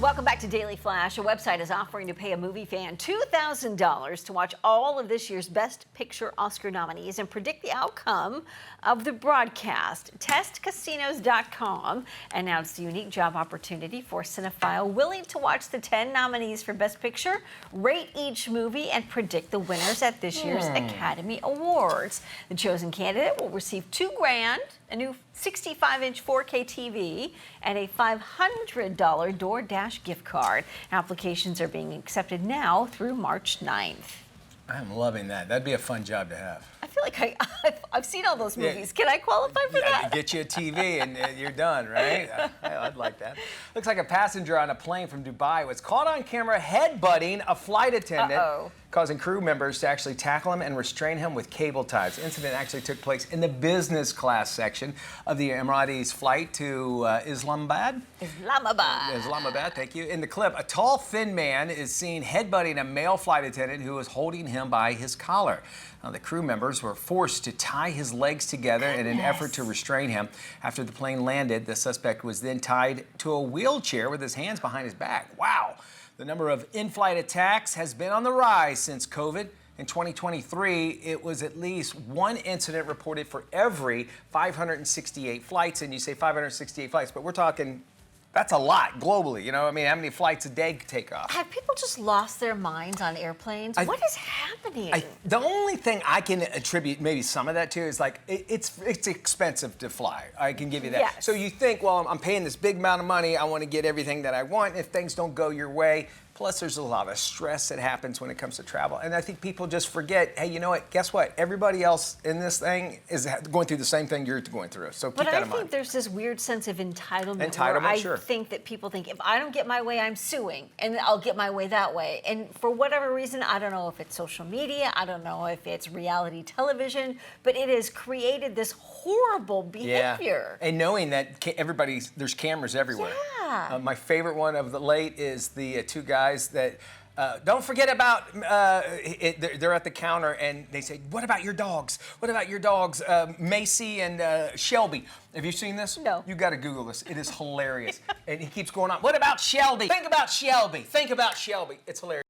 Welcome back to Daily Flash. A website is offering to pay a movie fan $2,000 to watch all of this year's Best Picture Oscar nominees and predict the outcome of the broadcast. TestCasinos.com announced a unique job opportunity for Cinephile willing to watch the 10 nominees for Best Picture, rate each movie, and predict the winners at this year's Academy Awards. The chosen candidate will receive $2,000, a new 65-inch 4K TV, and a $500 DoorDash gift card. Applications are being accepted now through March 9th. I'm loving that. That'd be a fun job to have. I feel like I've seen all those movies. Can I qualify for that? Get you a TV and you're done, right? I'd like that. Looks like a passenger on a plane from Dubai was caught on camera headbutting a flight attendant, causing crew members to actually tackle him and restrain him with cable ties. The incident actually took place in the business class section of the Emiratis flight to Islamabad, thank you. In the clip, a tall, thin man is seen headbutting a male flight attendant who was holding him by his collar. Now, the crew members were forced to tie his legs together in an effort to restrain him. After the plane landed, the suspect was then tied to a wheelchair with his hands behind his back. Wow. The number of in-flight attacks has been on the rise since COVID. In 2023, it was at least one incident reported for every 568 flights. And you say 568 flights, but we're talking, that's a lot globally. You know, I mean, how many flights a day take off? Have people just lost their minds on airplanes? What is happening? The only thing I can attribute maybe some of that to is like, it's expensive to fly. I can give you that. Yes. So you think, well, I'm paying this big amount of money. I want to get everything that I want. If things don't go your way, plus, there's a lot of stress that happens when it comes to travel. And I think people just forget, hey, you know what? Guess what? Everybody else in this thing is going through the same thing you're going through. So keep that in mind. But I think there's this weird sense of entitlement. Sure. I think that people think, if I don't get my way, I'm suing. And I'll get my way that way. And for whatever reason, I don't know if it's social media. I don't know if it's reality television. But it has created this horrible behavior. And knowing that there's cameras everywhere. Yeah. My favorite one of the late is the two guys that don't forget about they're at the counter and they say, what about your dogs? What about your dogs, Macy and Shelby? Have you seen this? No. You got to Google this. It is hilarious. And he keeps going on. What about Shelby? Think about Shelby. Think about Shelby. It's hilarious.